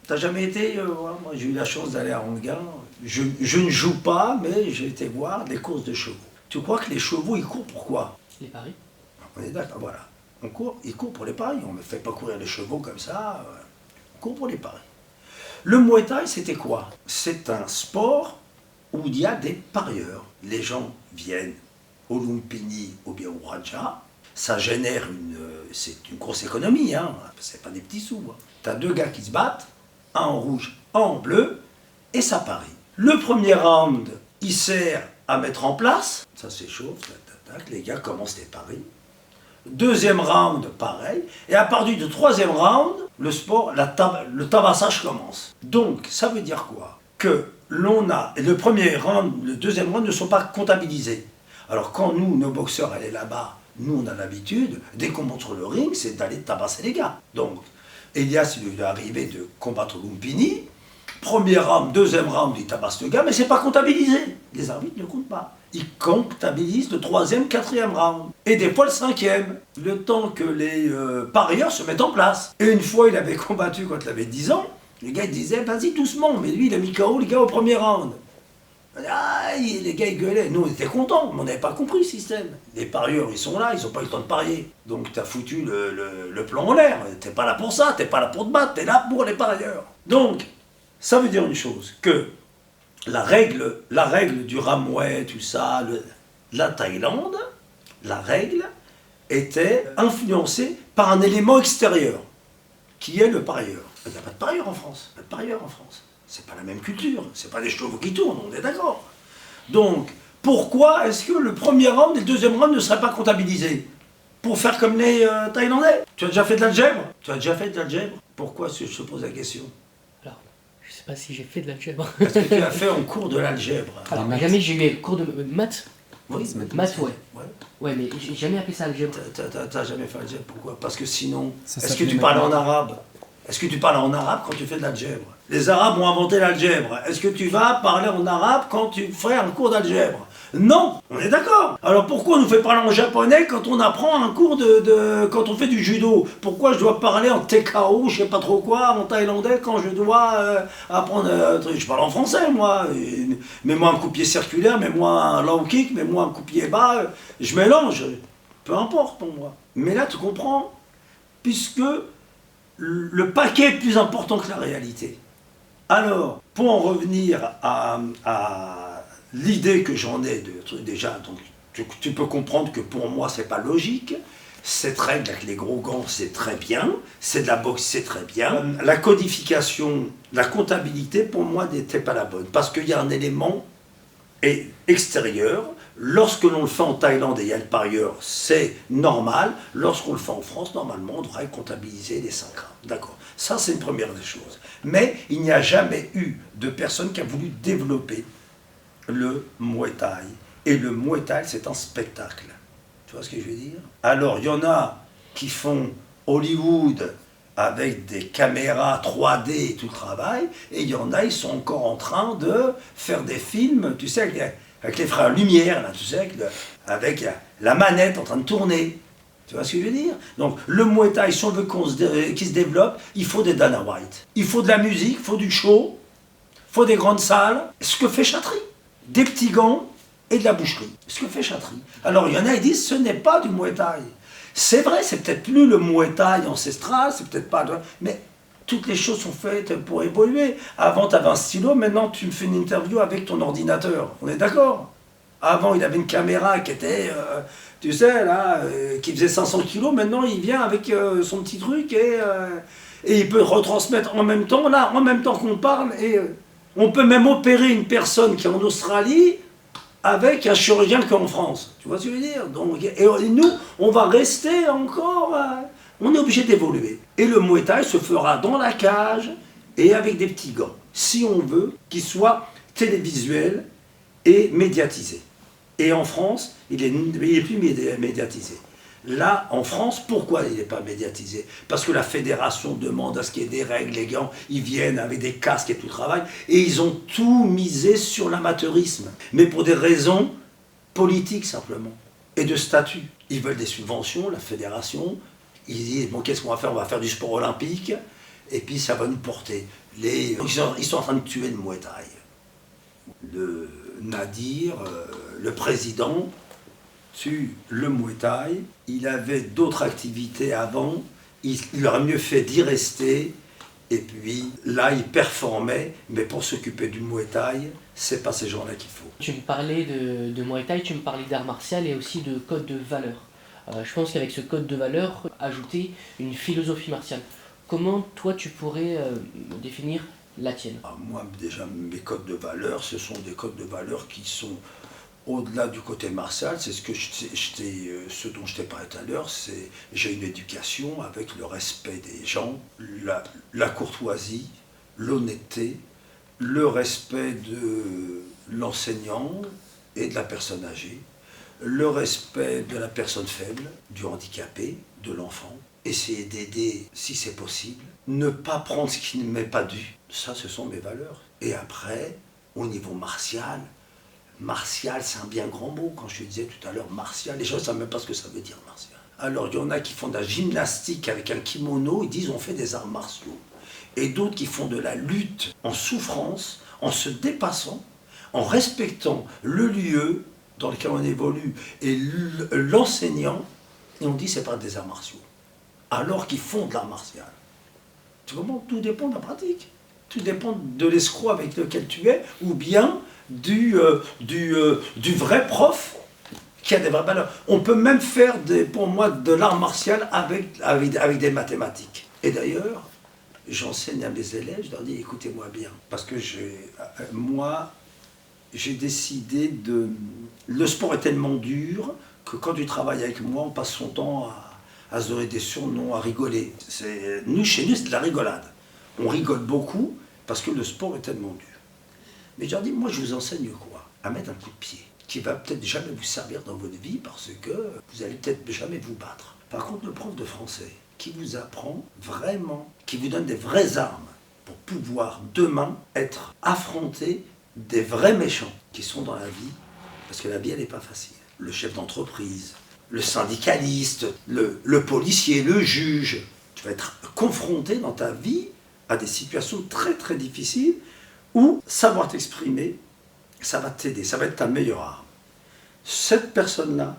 T'as jamais été? Voilà, moi, j'ai eu la chance d'aller à Anguin. Je ne joue pas, mais j'ai été voir des courses de chevaux. Tu crois que les chevaux, ils courent pourquoi? Les paris. On est d'accord, voilà. Ils courent pour les paris. On ne fait pas courir les chevaux comme ça. On court pour les paris. Le Muay Thai, c'était quoi? C'est un sport où il y a des parieurs. Les gens viennent au Lumpini ou bien au Raja. Ça génère c'est une grosse économie, hein. C'est pas des petits sous. Hein. Tu as deux gars qui se battent, un en rouge, un en bleu, et ça parie. Le premier round, il sert à mettre en place. Ça s'échauffe, les gars commencent les paris. Deuxième round, pareil. Et à partir du troisième round, le tabassage commence. Donc, ça veut dire quoi? Que le premier round, le deuxième round ne sont pas comptabilisés. Alors, quand nous, nos boxeurs, allaient là-bas, nous, on a l'habitude, dès qu'on monte sur le ring, c'est d'aller tabasser les gars. Donc, Elias, il lui est arrivé de combattre Lumpini. Premier round, deuxième round, il tabasse le gars, mais c'est pas comptabilisé. Les arbitres ne comptent pas. Ils comptabilisent le troisième, quatrième round. Et des fois le cinquième. Le temps que les parieurs se mettent en place. Et une fois, il avait combattu quand il avait 10 ans. Les gars, ils disaient, vas-y doucement. Mais lui, il a mis KO les gars au premier round. Les gars, ils gueulaient. Nous, on était contents, mais on n'avait pas compris le système. Les parieurs, ils sont là, ils n'ont pas eu le temps de parier. Donc, t'as foutu le plan en l'air. T'es pas là pour ça, t'es pas là pour te battre, t'es là pour les parieurs. Donc, ça veut dire une chose, que la règle du Ramway, tout ça, la Thaïlande, la règle était influencée par un élément extérieur, qui est le parieur. Il n'y a pas de parieur en France, pas de parieur en France. C'est pas la même culture, c'est pas des chevaux qui tournent, on est d'accord. Donc, pourquoi est-ce que le premier round et le deuxième round ne seraient pas comptabilisés? Pour faire comme les Thaïlandais? Tu as déjà fait de l'algèbre? Pourquoi est-ce que je te pose la question? Alors, je sais pas si j'ai fait de l'algèbre. Est-ce que tu as fait en cours de l'algèbre? Alors, jamais j'ai eu le cours de maths. Oui, Maths, ouais. Ouais. Ouais, mais j'ai jamais appelé ça algèbre. T'as jamais fait l'algèbre, pourquoi? Parce que sinon, Ça est-ce que s'appelait tu parles en maintenant. arabe? Est-ce que tu parles en arabe quand tu fais de l'algèbre? Les Arabes ont inventé l'algèbre. Est-ce que tu vas parler en arabe quand tu ferais un cours d'algèbre? Non, on est d'accord. Alors pourquoi on nous fait parler en japonais quand on apprend un cours quand on fait du judo? Pourquoi je dois parler en tekao, je sais pas trop quoi, en thaïlandais quand je dois apprendre je parle en français moi. Mets-moi un coup-pied circulaire, mets-moi un low kick, mets-moi un coup-pied bas, je mélange. Peu importe pour moi. Mais là tu comprends, puisque le paquet est plus important que la réalité. Alors, pour en revenir à l'idée que j'en ai déjà, donc tu peux comprendre que pour moi c'est pas logique. Cette règle avec les gros gants, c'est très bien. C'est de la boxe, c'est très bien. La codification, la comptabilité, pour moi, n'était pas la bonne. Parce qu'il y a un élément extérieur. Lorsque l'on le fait en Thaïlande et il y a le parieur, c'est normal. Lorsqu'on le fait en France, normalement, on devrait comptabiliser les 5 grammes. D'accord. Ça, c'est une première des choses. Mais il n'y a jamais eu de personne qui a voulu développer le Muay Thai. Et le Muay Thai, c'est un spectacle. Tu vois ce que je veux dire? Alors, il y en a qui font Hollywood avec des caméras 3D et tout le travail, et il y en a, ils sont encore en train de faire des films, tu sais, avec les frères Lumière, là, tu sais, avec la manette en train de tourner. Tu vois ce que je veux dire? Donc, le Muay Thai, si on veut qu'il se développe, il faut des Dana White. Il faut de la musique, il faut du show, il faut des grandes salles. Ce que fait Chatry. Des petits gants et de la boucherie. Ce que fait Chatry. Alors, il y en a, ils disent, ce n'est pas du Muay Thai. C'est vrai, c'est peut-être plus le Muay Thai ancestral, c'est peut-être pas... Mais toutes les choses sont faites pour évoluer. Avant, tu avais un stylo, maintenant, tu me fais une interview avec ton ordinateur. On est d'accord? Avant, il avait une caméra qui était, tu sais, là, qui faisait 500 kilos. Maintenant, il vient avec son petit truc et il peut retransmettre en même temps, là, en même temps qu'on parle. Et on peut même opérer une personne qui est en Australie avec un chirurgien qui est en France. Tu vois ce que je veux dire? Donc, et nous, on va rester encore... on est obligé d'évoluer. Et le Muay Thai se fera dans la cage et avec des petits gants. Si on veut qu'il soit télévisuel et médiatisé. Et en France, il est plus médiatisé. Là, en France, pourquoi il n'est pas médiatisé? Parce que la fédération demande à ce qu'il y ait des règles, les gants, ils viennent avec des casques et tout le travail, et ils ont tout misé sur l'amateurisme. Mais pour des raisons politiques simplement, et de statut. Ils veulent des subventions, la fédération. Ils disent, bon, qu'est-ce qu'on va faire? On va faire du sport olympique, et puis ça va nous porter. Ils sont en train de tuer le Muay Thai. Le Nadir, le président, tue le Muay Thai. Il avait d'autres activités avant. Il aurait mieux fait d'y rester. Et puis là, il performait, mais pour s'occuper du Muay Thai, c'est pas ces gens-là qu'il faut. Tu me parlais de Muay Thai, tu me parlais d'art martial et aussi de code de valeur. Je pense qu'avec ce code de valeur, ajouter une philosophie martiale. Comment toi tu pourrais définir la tienne? Moi, déjà, mes codes de valeur, ce sont des codes de valeur qui sont au-delà du côté martial. C'est ce dont je t'ai parlé tout à l'heure. J'ai une éducation avec le respect des gens, la courtoisie, l'honnêteté, le respect de l'enseignant et de la personne âgée, le respect de la personne faible, du handicapé, de l'enfant, essayer d'aider si c'est possible, ne pas prendre ce qui ne m'est pas dû. Ça, ce sont mes valeurs. Et après, au niveau martial, c'est un bien grand mot. Quand je te disais tout à l'heure martial, les gens ne savent même pas ce que ça veut dire martial. Alors, il y en a qui font de la gymnastique avec un kimono, ils disent on fait des arts martiaux. Et d'autres qui font de la lutte en souffrance, en se dépassant, en respectant le lieu dans lequel on évolue et l'enseignant, et on dit c'est pas des arts martiaux. Alors qu'ils font de l'art martial. Tu comprends? Tout dépend de la pratique. Tout dépend de l'escroc avec lequel tu es, ou bien du vrai prof qui a des vraies valeurs. On peut même faire, pour moi, de l'art martial avec des mathématiques. Et d'ailleurs, j'enseigne à mes élèves, je leur dis, écoutez-moi bien, parce que moi, j'ai décidé de... Le sport est tellement dur que quand tu travailles avec moi, on passe son temps à se donner des surnoms, à rigoler. Chez nous, c'est de la rigolade. On rigole beaucoup parce que le sport est tellement dur. Mais je leur dis, moi, je vous enseigne quoi? À mettre un coup de pied, qui va peut-être jamais vous servir dans votre vie parce que vous allez peut-être jamais vous battre. Par contre, le prof de français, qui vous apprend vraiment, qui vous donne des vraies armes pour pouvoir demain être affronté des vrais méchants qui sont dans la vie, parce que la vie, elle n'est pas facile. Le chef d'entreprise, le syndicaliste, le policier, le juge. Tu vas être confronté dans ta vie à des situations très très difficiles où savoir t'exprimer, ça va t'aider, ça va être ta meilleure arme. Cette personne-là,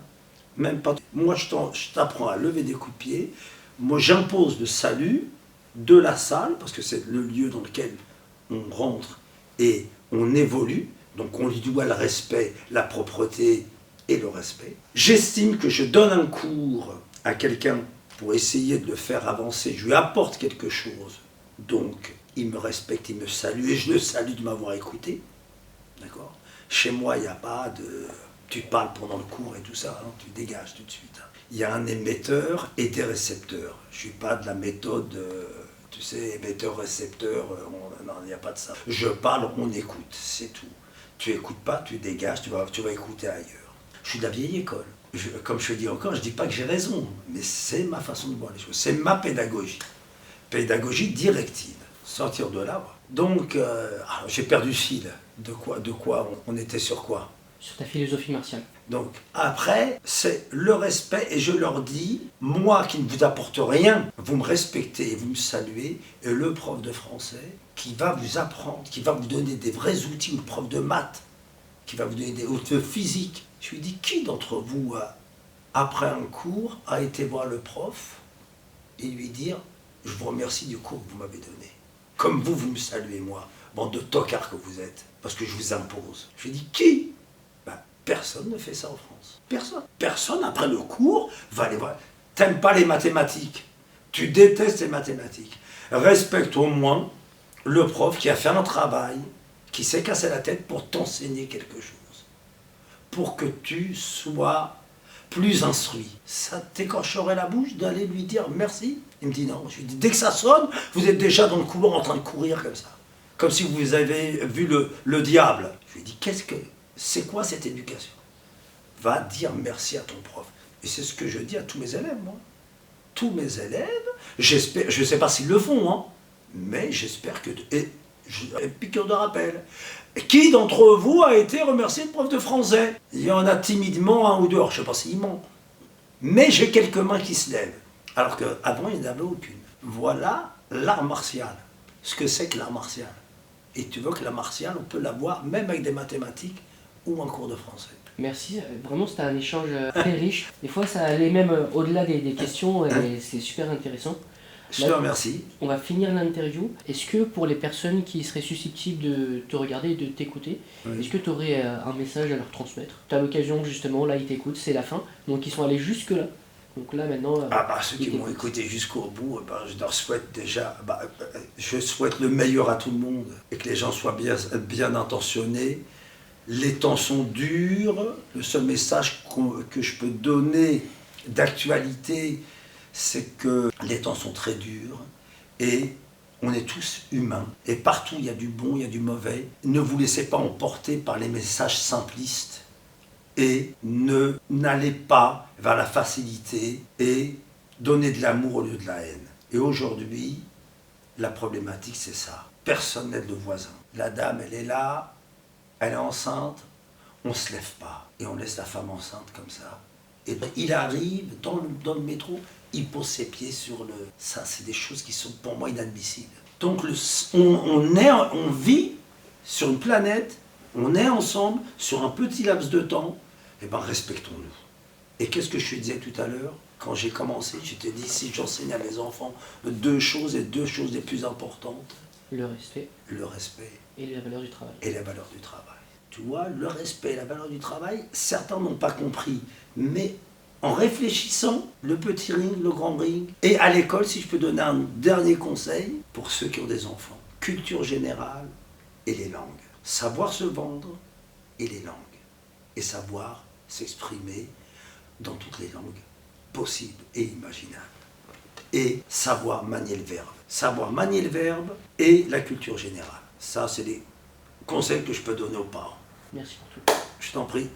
même pas... Moi, je t'apprends à lever des coups de pied. Moi, j'impose le salut de la salle, parce que c'est le lieu dans lequel on rentre et on évolue. Donc on lui doit le respect, la propreté et le respect. J'estime que je donne un cours à quelqu'un pour essayer de le faire avancer. Je lui apporte quelque chose. Donc il me respecte, il me salue et je le salue de m'avoir écouté. D'accord? Chez moi, il n'y a pas de... Tu parles pendant le cours et tout ça, hein, tu dégages tout de suite. Il y a un émetteur et des récepteurs. Je ne suis pas de la méthode... Tu sais, émetteur-récepteur, non, il n'y a pas de ça. Je parle, on écoute, c'est tout. Tu n'écoutes pas, tu dégages, tu vas écouter ailleurs. Je suis de la vieille école. Comme je le dis encore, je ne dis pas que j'ai raison, mais c'est ma façon de voir les choses. C'est ma pédagogie. Pédagogie directive. Sortir de là. Donc, j'ai perdu le fil. De quoi on était sur quoi? Sur ta philosophie martiale. Donc après, c'est le respect et je leur dis, moi qui ne vous apporte rien, vous me respectez et vous me saluez, et le prof de français qui va vous apprendre, qui va vous donner des vrais outils, ou le prof de maths, qui va vous donner des outils de physique. Je lui dis, qui d'entre vous, après un cours, a été voir le prof et lui dire, je vous remercie du cours que vous m'avez donné. Comme vous me saluez moi, bande de tocards que vous êtes, parce que je vous impose. Je lui dis, qui? Personne ne fait ça en France. Personne. Personne, après le cours, va aller voir. T'aimes pas les mathématiques. Tu détestes les mathématiques. Respecte au moins le prof qui a fait un travail, qui s'est cassé la tête pour t'enseigner quelque chose. Pour que tu sois plus instruit. Ça t'écorcherait la bouche d'aller lui dire merci? Il me dit non. Je lui dis, dès que ça sonne, vous êtes déjà dans le couloir en train de courir comme ça. Comme si vous avez vu le diable. Je lui dis, c'est quoi cette éducation? Va dire merci à ton prof. Et c'est ce que je dis à tous mes élèves, moi. Tous mes élèves, j'espère, je ne sais pas s'ils le font, hein, mais j'espère que... Et piqûre de rappel. Qui d'entre vous a été remercié de prof de français? Il y en a timidement un ou deux, je ne sais pas s'il ment. Mais j'ai quelques mains qui se lèvent. Alors qu'avant, il n'y en avait aucune. Voilà l'art martial. Ce que c'est que l'art martial. Et tu vois que l'art martial, on peut l'avoir même avec des mathématiques ou en cours de français. Merci, vraiment c'était un échange très riche. Des fois ça allait même au-delà des questions et c'est super intéressant. Je te remercie. On va finir l'interview. Est-ce que pour les personnes qui seraient susceptibles de te regarder et de t'écouter, Oui. est-ce que tu aurais un message à leur transmettre? Tu as l'occasion justement, là ils t'écoutent, c'est la fin, donc ils sont allés jusque là. Donc là maintenant... Ceux qui m'ont écouté jusqu'au bout, je leur souhaite déjà, je souhaite le meilleur à tout le monde et que les gens soient bien intentionnés. Les temps sont durs. Le seul message que je peux donner d'actualité, c'est que les temps sont très durs et on est tous humains. Et partout, il y a du bon, il y a du mauvais. Ne vous laissez pas emporter par les messages simplistes et n'allez pas vers la facilité et donnez de l'amour au lieu de la haine. Et aujourd'hui, la problématique, c'est ça. Personne n'aide le voisin. La dame, elle est là, elle est enceinte, on ne se lève pas et on laisse la femme enceinte comme ça. Et bien, il arrive dans le métro, il pose ses pieds sur le... Ça, c'est des choses qui sont pour moi inadmissibles. Donc on vit sur une planète, on est ensemble sur un petit laps de temps, et bien respectons-nous. Et qu'est-ce que je te disais tout à l'heure? Quand j'ai commencé, je t'ai dit, si j'enseigne à mes enfants deux choses les plus importantes. Le respect. Le respect. Et la valeur du travail. Et la valeur du travail. Tu vois, le respect et la valeur du travail, certains n'ont pas compris. Mais en réfléchissant, le petit ring, le grand ring, et à l'école, si je peux donner un dernier conseil, pour ceux qui ont des enfants, culture générale et les langues. Savoir se vendre et les langues. Et savoir s'exprimer dans toutes les langues possibles et imaginables. Et savoir manier le verbe. Savoir manier le verbe et la culture générale. Ça, c'est des conseils que je peux donner aux parents. Merci pour tout. Je t'en prie.